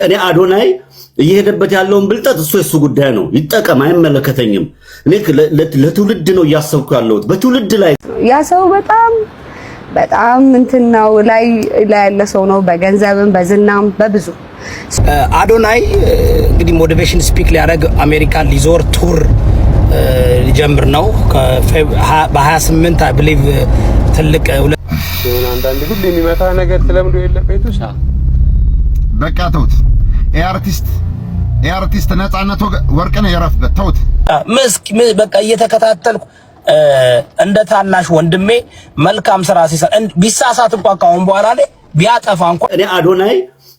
እኔ አዶናይ እየሄደበት ያለውን ብልጠት እሱ የሱ ጉዳይ ነው፣ ይጠቀም፣ አይመለከተኝም። እኔ ለትውልድ ነው እያሰብኩ ያለሁት በትውልድ ላይ። ያ ሰው በጣም እንትናው ላይ ያለ ሰው ነው፣ በገንዘብም በዝናም በብዙ። አዶናይ እንግዲህ ሞቲቬሽን ስፒክ ሊያደርግ አሜሪካን ሊዞር ቱር ሊጀምር ነው በ28 አይ ቢሊቭ ትልቅ አንዳንድ ሁሉ የሚመታ ነገር ተለምዶ የለበት ውስጥ በቃ ተውት። አርቲስት ነፃነት ወርቅነህ የረፍበት ተውት። በቃ እየተከታተልኩ እንደ ታናሽ ወንድሜ መልካም ስራ ሲሰራ ቢሳሳት እንኳን ካሁን በኋላ ላይ ቢያጠፋ እንኳን እኔ አዶናይ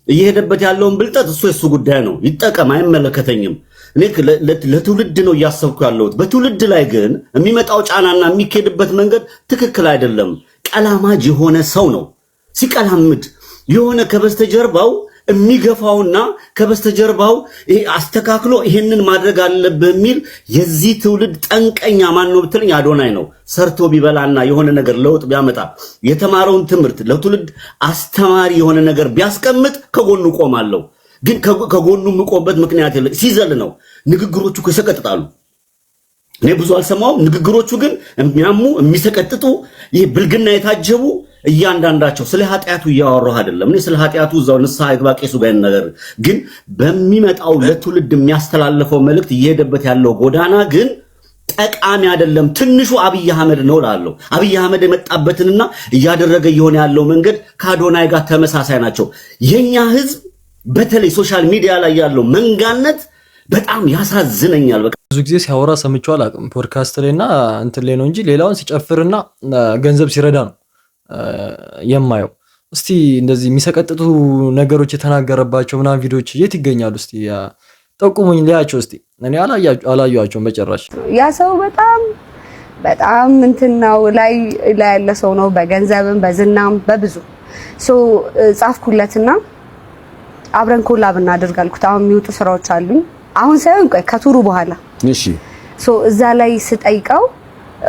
እየሄደበት ያለውን ብልጠት እሱ የሱ ጉዳይ ነው፣ ይጠቀም፣ አይመለከተኝም። እኔ ለትውልድ ነው እያሰብኩ ያለሁት በትውልድ ላይ ግን የሚመጣው ጫናና የሚኬድበት መንገድ ትክክል አይደለም። ቀላማጅ የሆነ ሰው ነው ሲቀላምድ የሆነ ከበስተጀርባው የሚገፋውና ከበስተጀርባው አስተካክሎ ይሄንን ማድረግ አለበት የሚል የዚህ ትውልድ ጠንቀኛ ማን ነው ብትልኝ አዶናይ ነው። ሰርቶ ቢበላና የሆነ ነገር ለውጥ ቢያመጣ የተማረውን ትምህርት ለትውልድ አስተማሪ የሆነ ነገር ቢያስቀምጥ ከጎኑ ቆማለሁ። ግን ከጎኑ የምቆምበት ምክንያት የለም። ሲዘል ነው ንግግሮቹ ይሰቀጥጣሉ። እኔ ብዙ አልሰማውም። ንግግሮቹ ግን የሚያሙ የሚሰቀጥጡ ይሄ ብልግና የታጀቡ እያንዳንዳቸው ስለ ኃጢያቱ እያወራሁ አይደለም። እኔ ስለ ኃጢያቱ እዛው ንስሐ ይግባ ቄሱ ጋር ነገር ግን በሚመጣው ለትውልድ የሚያስተላልፈው መልእክት እየሄደበት ያለው ጎዳና ግን ጠቃሚ አይደለም። ትንሹ አብይ አህመድ ነው እላለሁ። አብይ አህመድ የመጣበትንና እያደረገ የሆነ ያለው መንገድ ከአዶናይ ጋር ተመሳሳይ ናቸው። የኛ ህዝብ በተለይ ሶሻል ሚዲያ ላይ ያለው መንጋነት በጣም ያሳዝነኛል። በቃ ብዙ ጊዜ ሲያወራ ሰምቼው አላውቅም ፖድካስት ላይና እንትን ላይ ነው እንጂ ሌላውን ሲጨፍርና ገንዘብ ሲረዳ ነው የማየው። እስቲ እንደዚህ የሚሰቀጥጡ ነገሮች የተናገረባቸው ምናምን ቪዲዮዎች የት ይገኛሉ? እስቲ ጠቁሙኝ ሊያቸው። እስቲ እኔ አላየኋቸውም በጭራሽ። ያ ሰው በጣም እንትናው ላይ ያለ ሰው ነው፣ በገንዘብም በዝናም በብዙ ጻፍኩለትና አብረን ኮላብ እናደርግ አልኩት። አሁን የሚወጡ ስራዎች አሉኝ አሁን ሳይሆን ከቱሩ በኋላ እሺ እዛ ላይ ስጠይቀው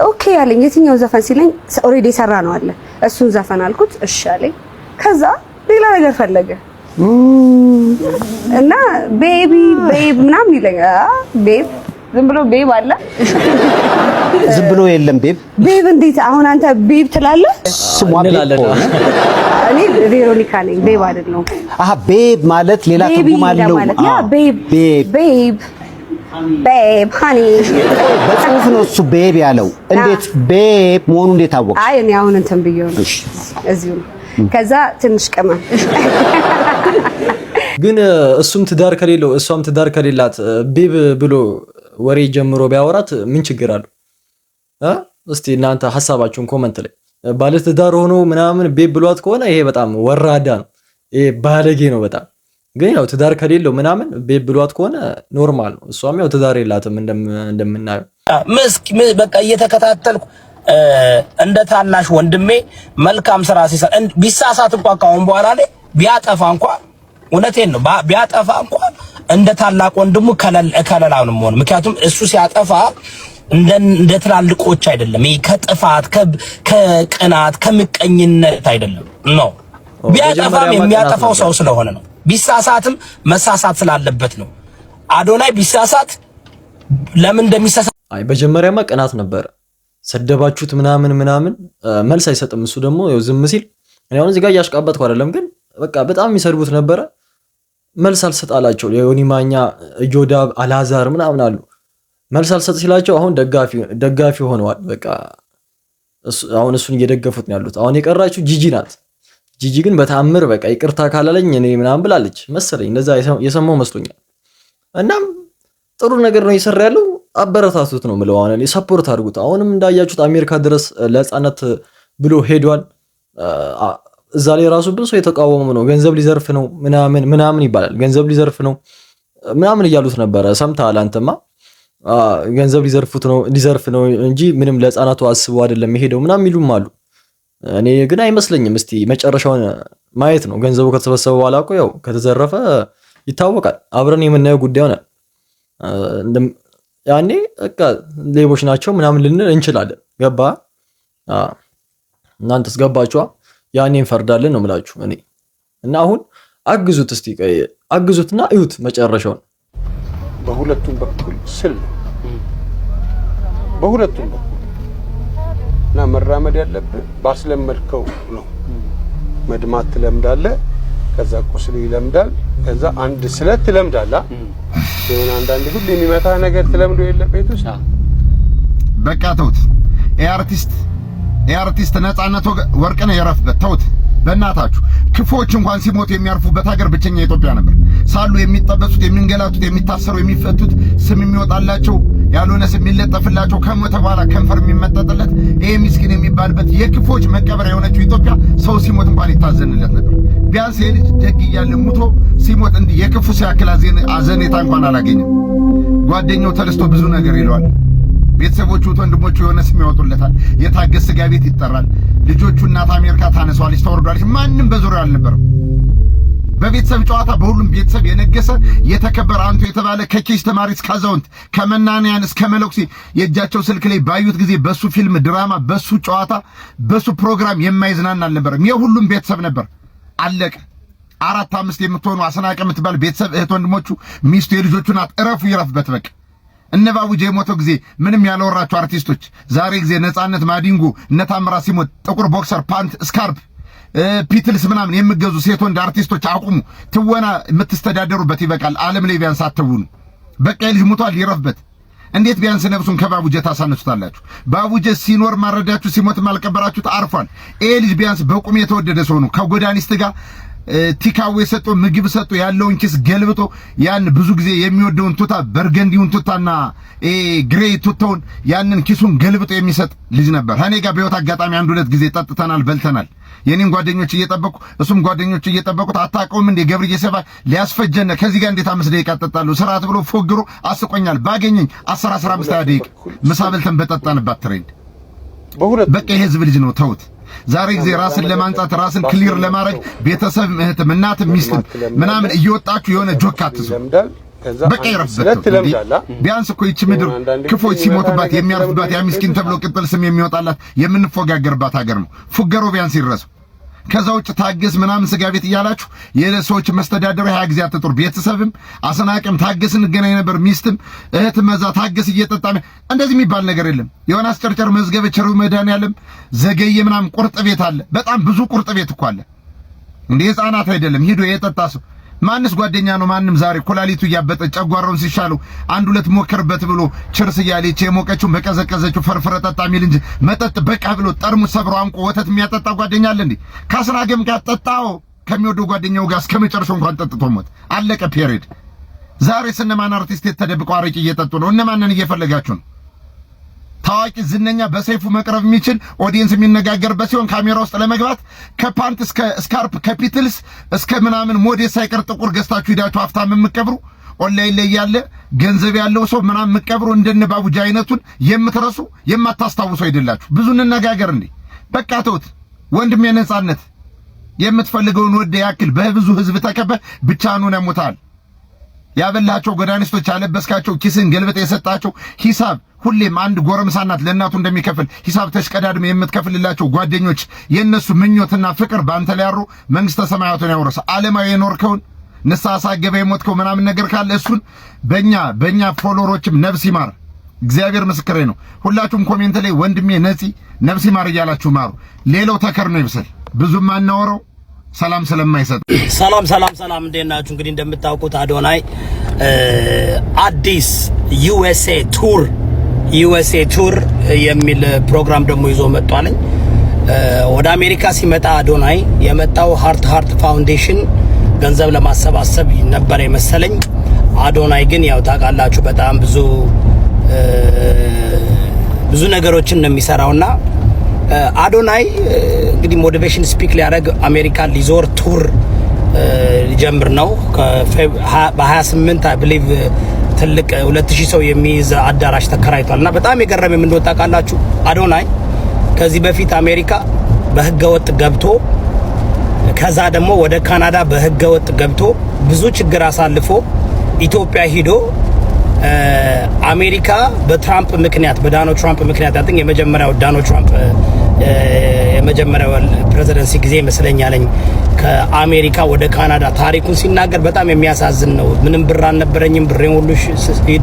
ኦኬ ያለኝ የትኛው ዘፈን ሲለኝ ኦሬዲ ሰራ ነው አለ። እሱን ዘፈን አልኩት እሺ አለኝ። ከዛ ሌላ ነገር ፈለገ እና ቤቢ ምናምን ይለኛል። ቤብ ዝም ብሎ ቤብ አለ ዝም ብሎ የለም። ቤብ እንዴት አሁን አንተ ቤብ ትላለህ? ስሟ ቤብ ነው። እኔ ቬሮኒካ ነኝ፣ ቤብ አይደለም። ቤብ ማለት ሌላ ትርጉም አለው። ያ ቤብ ሃኒ በጽሁፍ ነው እሱ ቤብ ያለው። እንዴት ቤብ መሆኑ እንዴት አወቅሽ? አይ እኔ አሁን እንትን ብየው ነው እዚሁ ነው። ከዛ ትንሽ ቀመም ግን እሱም ትዳር ከሌለው እሷም ትዳር ከሌላት ቤብ ብሎ ወሬ ጀምሮ ቢያወራት ምን ችግር አለው? እስቲ እናንተ ሐሳባችሁን ኮሜንት ላይ። ባለ ትዳር ሆኖ ምናምን ቤብ ብሏት ከሆነ ይሄ በጣም ወራዳ ነው፣ ይሄ ባለጌ ነው በጣም። ግን ያው ትዳር ከሌለው ምናምን ቤብ ብሏት ከሆነ ኖርማል ነው። እሷም ያው ትዳር የላትም እንደምናየው። በቃ እየተከታተልኩ እንደ ታናሽ ወንድሜ መልካም ስራ ሲሰራ ቢሳሳት እንኳን ካሁን በኋላ ላይ ቢያጠፋ እንኳን እውነቴን ነው ቢያጠፋ እንኳን እንደ ታላቅ ወንድሙ ከለላው ነው የምሆነው። ምክንያቱም እሱ ሲያጠፋ እንደ ትላልቆች አይደለም። ይሄ ከጥፋት ከቅናት ከምቀኝነት አይደለም ነው። ቢያጠፋም የሚያጠፋው ሰው ስለሆነ ነው። ቢሳሳትም መሳሳት ስላለበት ነው። አዶናይ ቢሳሳት ለምን እንደሚሳሳት መጀመሪያማ ቅናት ነበረ። ሰደባችሁት ምናምን መልስ አይሰጥም። እሱ ደግሞ ያው ዝም ሲል እኔ አሁን እዚህ ጋር እያሽቃበጥኩ አይደለም፣ ግን በቃ በጣም የሚሰድቡት ነበረ። መልስ አልሰጣላቸው። የዮኒ ማኛ ጆዳብ አላዛር ምናምን አሉ። መልስ አልሰጥ ሲላቸው አሁን ደጋፊ ሆነዋል። በቃ አሁን እሱን እየደገፉት ነው ያሉት። አሁን የቀራችሁ ጂጂ ናት። ጂጂ ግን በታምር በቃ ይቅርታ ካላለኝ እኔ ምናምን ብላለች መሰለኝ። እንደዛ የሰማው መስሎኛል። እናም ጥሩ ነገር ነው እየሰራ ያለው። አበረታቱት ነው የምለው። አሁን ሰፖርት አድርጉት። አሁንም እንዳያችሁት አሜሪካ ድረስ ለህፃናት ብሎ ሄዷል። እዛ ላይ ራሱ ብዙ ሰው የተቃወሙ ነው። ገንዘብ ሊዘርፍ ነው ምናምን ይባላል። ገንዘብ ሊዘርፍ ነው ምናምን እያሉት ነበረ። ሰምተሃል አንተማ? ገንዘብ ሊዘርፍ ነው እንጂ ምንም ለህፃናቱ አስቦ አይደለም የሄደው ምናምን ይሉም አሉ። እኔ ግን አይመስለኝም። እስቲ መጨረሻውን ማየት ነው። ገንዘቡ ከተሰበሰበ በኋላ እኮ ያው ከተዘረፈ ይታወቃል። አብረን የምናየው ጉዳይ ሆነ። ያኔ በቃ ሌቦች ናቸው ምናምን ልንል እንችላለን። ገባ? እናንተስ ገባችኋ? ያኔ እንፈርዳለን ነው የምላችሁ እኔ። እና አሁን አግዙት እስቲ አግዙትና እዩት መጨረሻውን። በሁለቱም በኩል ስል በሁለቱም በኩል እና መራመድ ያለብህ ባስለመድከው ነው። መድማት ትለምዳለህ፣ ከዛ ቁስል ይለምዳል፣ ከዛ አንድ ስለት ትለምዳለህ። የሆነ አንዳንድ ሁሉ የሚመታ ነገር ትለምዶ የለ ቤት ውስጥ በቃ ተውት። የአርቲስት ነፃነት ወርቅነህ የረፍበት ተውት። በእናታችሁ ክፎች እንኳን ሲሞቱ የሚያርፉበት ሀገር ብቸኛ ኢትዮጵያ ነበር። ሳሉ የሚጠበሱት፣ የሚንገላቱት፣ የሚታሰሩ፣ የሚፈቱት ስም የሚወጣላቸው ያልሆነ ስም የሚለጠፍላቸው ከሞተ በኋላ ከንፈር የሚመጠጥለት ይሄ ምስኪን የሚባልበት የክፎች መቀበሪያ የሆነችው ኢትዮጵያ ሰው ሲሞት እንኳን ይታዘንለት ነበር። ቢያንስ የልጅ ደግ እያለ ሙቶ ሲሞት እንዲህ የክፉ ሲያክል አዘኔታ እንኳን አላገኘም። ጓደኛው ተነስቶ ብዙ ነገር ይለዋል። ቤተሰቦቹ ወንድሞቹ የሆነ ስም ያወጡለታል። የታገስ ስጋ ቤት ይጠራል። ልጆቹ እናት አሜሪካ ታነሷለች፣ ታወርዷለች። ማንም በዙሪያው አልነበረም። በቤተሰብ ጨዋታ በሁሉም ቤተሰብ የነገሰ የተከበረ አንቱ የተባለ ከኬጅ ተማሪ እስከ አዛውንት ከመናንያን እስከ መለኩሴ የእጃቸው ስልክ ላይ ባዩት ጊዜ በሱ ፊልም ድራማ፣ በሱ ጨዋታ፣ በሱ ፕሮግራም የማይዝናና አልነበረም። የሁሉም ቤተሰብ ነበር። አለቀ። 4-5 የምትሆኑ አስናቀ የምትባል ቤተሰብ እህት ወንድሞቹ፣ ሚስቱ፣ የልጆቹ ናት። እረፉ ይረፍበት በቃ። እነ ባቡጄ የሞተው ጊዜ ምንም ያላወራቸው አርቲስቶች ዛሬ ጊዜ ነፃነት ማዲንጎ፣ እነ ታምራ ሲሞት ጥቁር ቦክሰር ፓንት ስካርፕ ፒትልስ ምናምን የምገዙ ሴት ወንድ አርቲስቶች አቁሙ። ትወና የምትስተዳደሩበት ይበቃል። ዓለም ላይ ቢያንስ አትውኑ በቃ። ልጅ ሙቷል ይረፍበት። እንዴት ቢያንስ ነፍሱን ከባቡጄ ታሳነሱታላችሁ? ባቡጄ ሲኖር ማረዳችሁ፣ ሲሞት ማልቀበራችሁት አርፏል። ይሄ ልጅ ቢያንስ በቁም የተወደደ ሰው ነው። ከጎዳኒስት ጋር ቲካዌ ሰጥቶ ምግብ ሰጥቶ ያለውን ኪስ ገልብጦ ያን ብዙ ጊዜ የሚወደውን ቱታ በርገንዲውን ቱታና ግሬ ቱታውን ያንን ኪሱን ገልብጦ የሚሰጥ ልጅ ነበር። እኔ ጋር በህይወት አጋጣሚ 1-2 ጊዜ ጠጥተናል፣ በልተናል። የኔን ጓደኞች እየጠበቁ እሱም ጓደኞች እየጠበቁት አታውቀውም እንዴ ገብርዬ ሰባ ሊያስፈጀነ ከዚህ ጋር እንዴት 5 ደቂቃ ጠጣለሁ ስርዓት ብሎ ፎግሮ አስቆኛል። ባገኘኝ 10-15 ደቂቃ ምሳ በልተን በጠጣንባት ትሬንድ በቃ የህዝብ ልጅ ነው። ተውት። ዛሬ ጊዜ ራስን ለማንጻት ራስን ክሊር ለማድረግ ቤተሰብ እህትም እናትም ሚስትም ምናምን እየወጣችሁ የሆነ ጆክ አትስሩ። በቃ ይረፍበት። ቢያንስ እኮ ይቺ ምድር ክፎች ሲሞቱባት የሚያርፉባት ያ ምስኪን ተብሎ ቅጥል ስም የሚወጣላት የምንፎጋገርባት ሀገር ነው። ፉገሮ ቢያንስ ይረሱ። ከዛ ውጭ ታገስ ምናምን ስጋ ቤት እያላችሁ የሰዎች መስተዳደሪያ 20 ጊዜ አትጥሩ። ቤተሰብም አስናቅም ታገስ እንገናኝ ነበር፣ ሚስትም እህትም መዛ ታገስ እየጠጣ እንደዚህ የሚባል ነገር የለም። የሆነ አስጨርጨር መዝገበ ቸሩ መድኃኒዓለም ዘገየ ምናምን ቁርጥ ቤት አለ። በጣም ብዙ ቁርጥ ቤት እኮ አለ። እንደ ህፃናት አይደለም። ሂዶ የጠጣ ሰው ማንስ ጓደኛ ነው? ማንም ዛሬ ኮላሊቱ እያበጠ ጨጓራውን ሲሻለው 1-2 ሞከርበት ብሎ ችርስ እያለች የሞቀችው በቀዘቀዘችው ፈርፍረ ጠጣ የሚል እንጂ መጠጥ በቃ ብሎ ጠርሙስ ሰብሮ አንቆ ወተት የሚያጠጣ ጓደኛ አለ እንዴ? ከአስናገም ጋር ጠጣው ከሚወደው ጓደኛው ጋር እስከመጨረሻው እንኳን ጠጥቶ ሞት አለቀ። ፔሪድ። ዛሬ እነማን አርቲስት ተደብቀው አረቂ እየጠጡ ነው? እነማንን እየፈለጋችሁ ነው? ታዋቂ ዝነኛ በሰይፉ መቅረብ የሚችል ኦዲየንስ የሚነጋገርበት ሲሆን ካሜራ ውስጥ ለመግባት ከፓንት እስከ ስካርፕ ከፒትልስ እስከ ምናምን ሞዴስ ሳይቀር ጥቁር ገዝታችሁ ሂዳችሁ ሀብታም የምትቀብሩ ኦንላይን ላይ ያለ ገንዘብ ያለው ሰው ምናምን የምትቀብሩ እንደነ ባቡጄ አይነቱን የምትረሱ የማታስታውሱ አይደላችሁ። ብዙ እንነጋገር እንዴ? በቃ ተውት። ወንድም የነጻነት የምትፈልገውን ወደ ያክል በብዙ ህዝብ ተከበ ብቻህን ሆነህ ሞታል። ያበላቸው ጎዳኒስቶች ያለበስካቸው ኪስን ገልብጠ የሰጣቸው ሂሳብ ሁሌም አንድ ጎረምሳናት ለእናቱ እንደሚከፍል ሂሳብ ተሽቀዳድም የምትከፍልላቸው ጓደኞች የነሱ ምኞትና ፍቅር ባንተ ላይ ያሩ መንግስተ ሰማያቱን ያወረሰ ዓለማዊ የኖርከውን ንስሐ ሳገባ የሞትከው ምናምን ነገር ካለ እሱን በእኛ ፎሎወሮችም ነፍስ ይማር። እግዚአብሔር ምስክሬ ነው። ሁላችሁም ኮሜንት ላይ ወንድሜ ነፂ ነፍስ ይማር እያላችሁ ማሩ። ሌላው ተከር ነው ይብሰል። ብዙም ማናወራው ሰላም ስለማይሰጥ ሰላም እንዴት ናችሁ? እንግዲህ እንደምታውቁት አዶናይ አዲስ ዩኤስኤ ቱር የሚል ፕሮግራም ደግሞ ይዞ መጥቷልኝ። ወደ አሜሪካ ሲመጣ አዶናይ የመጣው ሃርት ፋውንዴሽን ገንዘብ ለማሰባሰብ ነበር የመሰለኝ። አዶናይ ግን ያው ታውቃላችሁ በጣም ብዙ ነገሮችን ነው የሚሰራውና አዶናይ እንግዲህ ሞቲቬሽን ስፒክ ሊያደርግ አሜሪካ ሊዞር ቱር ሊጀምር ነው። በ28 አይ ቢሊቭ ትልቅ 2000 ሰው የሚይዝ አዳራሽ ተከራይቷልና በጣም የገረመኝ ምን እንደወጣ ቃላችሁ አዶናይ ከዚህ በፊት አሜሪካ በህገወጥ ገብቶ ከዛ ደግሞ ወደ ካናዳ በህገወጥ ገብቶ ብዙ ችግር አሳልፎ ኢትዮጵያ ሂዶ አሜሪካ በትራምፕ ምክንያት በዶናልድ ትራምፕ ምክንያት አጥኝ የመጀመሪያው ዶናልድ ትራምፕ የመጀመሪያው ፕሬዚደንሲ ጊዜ መስለኛለኝ ከአሜሪካ ወደ ካናዳ ታሪኩን ሲናገር በጣም የሚያሳዝን ነው። ምንም ብር አልነበረኝም፣ ብሬን ሁሉ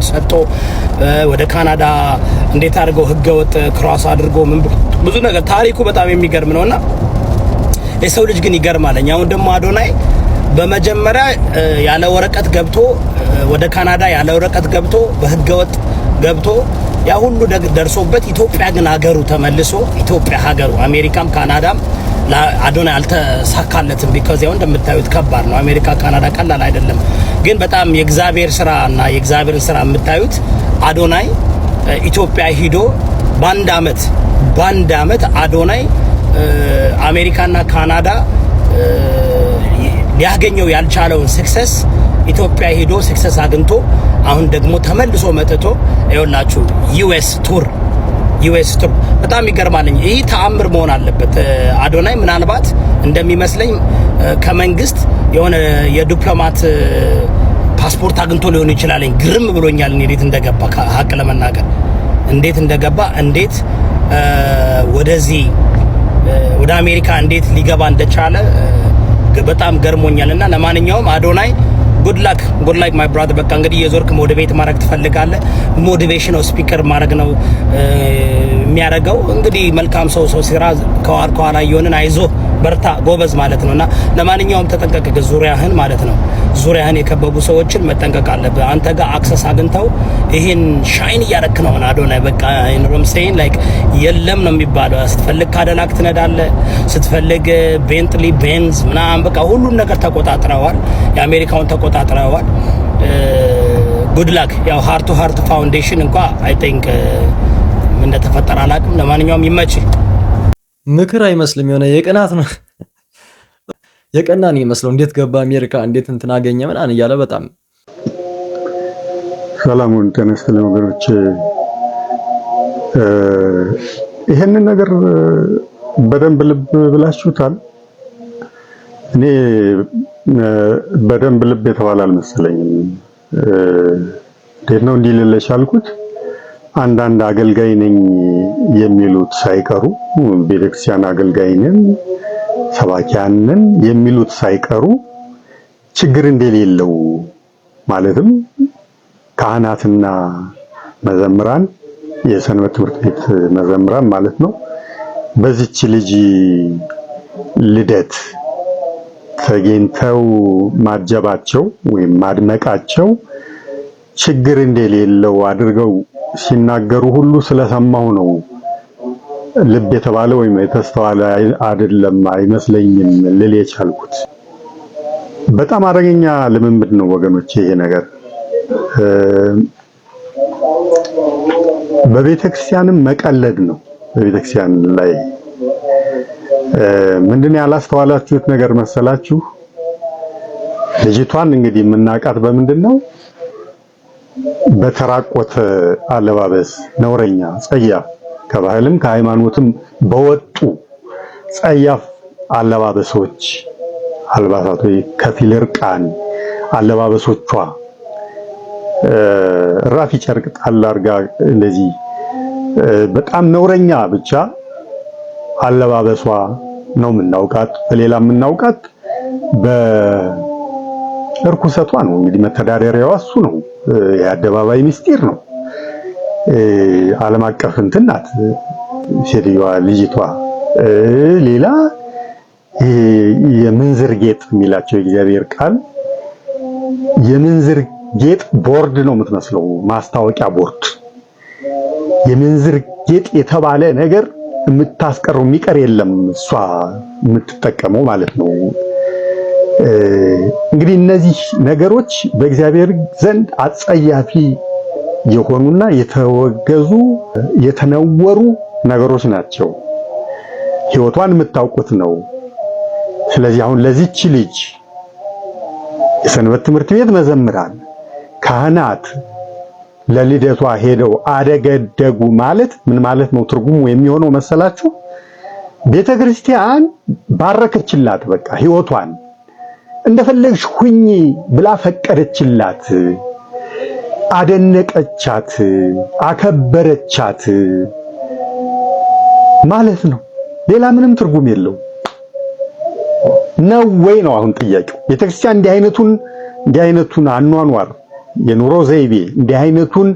ሰጥቶ ወደ ካናዳ እንዴት አድርገው ህገወጥ ክራስ አድርጎ ብዙ ነገር ታሪኩ በጣም የሚገርም ነውና የሰው ልጅ ግን ይገርማል። አሁን ደግሞ አዶናይ በመጀመሪያ ያለ ወረቀት ገብቶ ወደ ካናዳ ያለ ወረቀት ገብቶ በህገወጥ ገብቶ ያ ሁሉ ደርሶበት ኢትዮጵያ ግን ሀገሩ ተመልሶ ኢትዮጵያ ሀገሩ አሜሪካም ካናዳም ለአዶናይ አልተሳካለትም። ቢኮዝ ያው እንደምታዩት ከባድ ነው። አሜሪካ ካናዳ ቀላል አይደለም። ግን በጣም የእግዚአብሔር ስራና የእግዚአብሔርን ስራ የምታዩት አዶናይ ኢትዮጵያ ሂዶ በአንድ አመት አዶናይ አሜሪካና ካናዳ ሊያገኘው ያልቻለውን ሰክሰስ ኢትዮጵያ ሄዶ ሰክሰስ አግኝቶ አሁን ደግሞ ተመልሶ መጥቶ ይኸውላችሁ ዩኤስ ቱር በጣም ይገርማልኝ። ይሄ ተአምር መሆን አለበት። አዶናይ ምናልባት እንደሚመስለኝ ከመንግስት የሆነ የዲፕሎማት ፓስፖርት አግኝቶ ሊሆን ይችላል። ግርም ብሎኛል እንዴት እንደገባ ሀቅ ለመናገር እንዴት እንደገባ እንዴት ወደዚህ ወደ አሜሪካ እንዴት ሊገባ እንደቻለ በጣም ገርሞኛልና ለማንኛውም አዶናይ ጉድ ላክ ማይ ብራዘር። በቃ እንግዲህ የዞርክ ሞቲቬት ማድረግ ትፈልጋለህ። ሞቲቬሽናል ስፒከር ማድረግ ነው የሚያደርገው። እንግዲህ መልካም ሰው ሲራ ከኋላ እየሆንን አይዞ በርታ ጎበዝ ማለት ነውና ለማንኛውም ተጠንቀቅ፣ ዙሪያህን ማለት ነው። ዙሪያህን የከበቡ ሰዎችን መጠንቀቅ አለብህ። አንተ ጋር አክሰስ አግኝተው ይሄን ሻይን እያደረክ ነው አዶናይ። በቃ ኢንሮም ሴይን ላይክ የለም ነው የሚባለው። ስትፈልግ ካደላክ ትነዳለህ፣ ስትፈልግ ቤንትሊ ቤንዝ ምናምን በቃ ሁሉን ነገር ተቆጣጥረዋል። የአሜሪካውን ተቆጣጥረዋል። ጉድ ላክ። ያው ሃርት ቱ ሃርት ፋውንዴሽን እንኳን አይ ቲንክ ምን እንደተፈጠረ አላውቅም። ለማንኛውም ይመችህ። ምክር አይመስልም፣ የሆነ የቅናት ነው። የቀና ነው ይመስለው። እንዴት ገባ አሜሪካ፣ እንዴት እንትን አገኘ ምናምን እያለ በጣም ሰላሙን ተነስተለ ወገኖች፣ ይሄንን ነገር በደንብ ልብ ብላችሁታል። እኔ በደንብ ልብ የተባለ አልመሰለኝም። እንዴት ነው እንዲህ ልልሽ አልኩት። አንዳንድ አገልጋይ ነኝ የሚሉት ሳይቀሩ ቤተክርስቲያን አገልጋይ ነን ሰባኪያን ነን የሚሉት ሳይቀሩ ችግር እንደሌለው ማለትም ካህናትና መዘምራን የሰንበት ትምህርት ቤት መዘምራን ማለት ነው በዚች ልጅ ልደት ተገኝተው ማጀባቸው ወይም ማድመቃቸው ችግር እንደሌለው አድርገው ሲናገሩ ሁሉ ስለሰማው ነው ልብ የተባለ ወይም የተስተዋለ አይደለም አይመስለኝም ልል የቻልኩት። በጣም አደገኛ ልምምድ ነው ወገኖች ይሄ ነገር። በቤተክርስቲያንም መቀለድ ነው። በቤተክርስቲያን ላይ ምንድነው ያላስተዋላችሁት ነገር መሰላችሁ? ልጅቷን እንግዲህ የምናውቃት በምንድነው? በተራቆተ አለባበስ፣ ነውረኛ፣ ጸያፍ ከባህልም ከሃይማኖትም በወጡ ጸያፍ አለባበሶች፣ አልባሳቶች፣ ከፊል እርቃን አለባበሶቿ፣ ራፊ ጨርቅ ጣል አድርጋ እንደዚህ በጣም ነውረኛ ብቻ አለባበሷ ነው የምናውቃት። በሌላ የምናውቃት በእርኩሰቷ ነው። እንግዲህ መተዳደሪያዋ እሱ ነው። የአደባባይ ምስጢር ነው። ዓለም አቀፍ እንትን ናት ሴትዮዋ ልጅቷ። ሌላ የምንዝር ጌጥ የሚላቸው የእግዚአብሔር ቃል የምንዝር ጌጥ ቦርድ ነው የምትመስለው፣ ማስታወቂያ ቦርድ። የምንዝር ጌጥ የተባለ ነገር የምታስቀረው የሚቀር የለም፣ እሷ የምትጠቀመው ማለት ነው። እንግዲህ እነዚህ ነገሮች በእግዚአብሔር ዘንድ አጸያፊ የሆኑና የተወገዙ የተነወሩ ነገሮች ናቸው። ሕይወቷን የምታውቁት ነው። ስለዚህ አሁን ለዚች ልጅ የሰንበት ትምህርት ቤት መዘምራን፣ ካህናት ለልደቷ ሄደው አደገደጉ ማለት ምን ማለት ነው? ትርጉሙ የሚሆነው መሰላችሁ? ቤተክርስቲያን ባረከችላት፣ በቃ ሕይወቷን እንደፈለግሽ ሁኚ ብላ ፈቀደችላት፣ አደነቀቻት፣ አከበረቻት ማለት ነው። ሌላ ምንም ትርጉም የለው። ነው ወይ ነው አሁን ጥያቄው። ቤተክርስቲያን እንዲህ አይነቱን አኗኗር የኑሮ ዘይቤ እንዲህ አይነቱን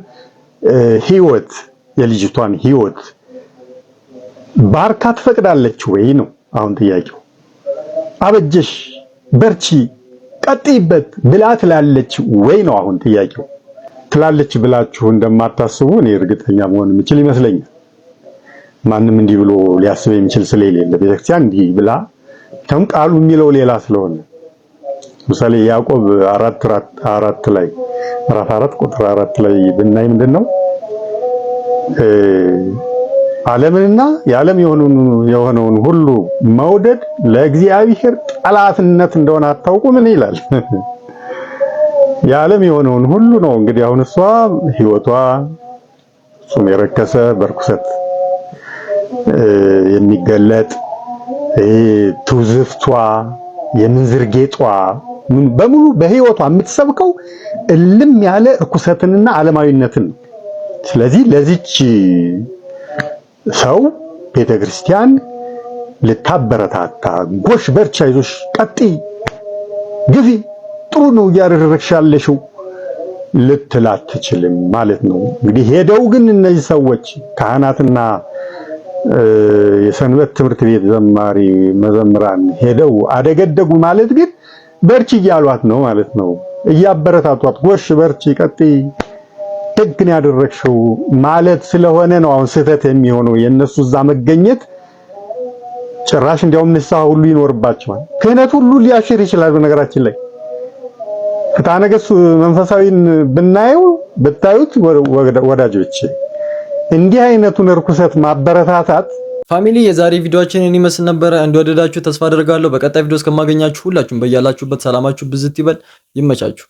ህይወት የልጅቷን ህይወት ባርካ ትፈቅዳለች ወይ ነው አሁን ጥያቄው። አበጀሽ በርቺ ቀጥይበት ብላ ትላለች ወይ ነው አሁን ጥያቄው። ትላለች ብላችሁ እንደማታስቡ እኔ እርግጠኛ መሆን የምችል ይመስለኛል። ማንም እንዲህ ብሎ ሊያስብ የሚችል ስለሌለ ቤተክርስቲያን እንዲህ ብላ ቃሉ የሚለው ሌላ ስለሆነ ምሳሌ ያዕቆብ 4 ላይ ምዕራፍ 4 ቁጥር 4 ላይ ብናይ ምንድነው ዓለምንና የዓለም የሆነውን ሁሉ መውደድ ለእግዚአብሔር ጠላትነት እንደሆነ አታውቁ ምን ይላል? የዓለም የሆነውን ሁሉ ነው እንግዲህ አሁን እሷ ህይወቷ እሱም የረከሰ በርኩሰት የሚገለጥ ትውዝፍቷ የምንዝር ጌጧ በሙሉ በህይወቷ የምትሰብከው እልም ያለ ርኩሰትንና ዓለማዊነትን። ስለዚህ ለዚች ሰው ቤተክርስቲያን ልታበረታታ ጎሽ በርቻ ይዞሽ ቀጥይ ግፊ ጥሩ ነው እያደረግሽ ያለሽው ልትላት አትችልም ማለት ነው። እንግዲህ ሄደው ግን እነዚህ ሰዎች ካህናትና የሰንበት ትምህርት ቤት ዘማሪ መዘምራን ሄደው አደገደጉ ማለት ግን በርቺ እያሏት ነው ማለት ነው። እያበረታቷት ጎሽ በርቺ ቀጥይ ደግን ያደረግሽው ማለት ስለሆነ ነው አሁን ስህተት የሚሆነው የነሱ እዛ መገኘት። ጭራሽ እንዲያውም ንስሐ ሁሉ ይኖርባቸዋል። ክህነት ሁሉ ሊያሽር ይችላል። በነገራችን ላይ ፍትሐ ነገሥት መንፈሳዊን ብታዩት ወዳጆች እንዲህ አይነቱን ርኩሰት ማበረታታት። ፋሚሊ የዛሬ ቪዲዮአችንን ይመስል ነበር። እንደወደዳችሁ ተስፋ አደርጋለሁ። በቀጣይ ቪዲዮ እስከማገኛችሁ ሁላችሁም በያላችሁበት ሰላማችሁ ብዝት ይበል። ይመቻችሁ።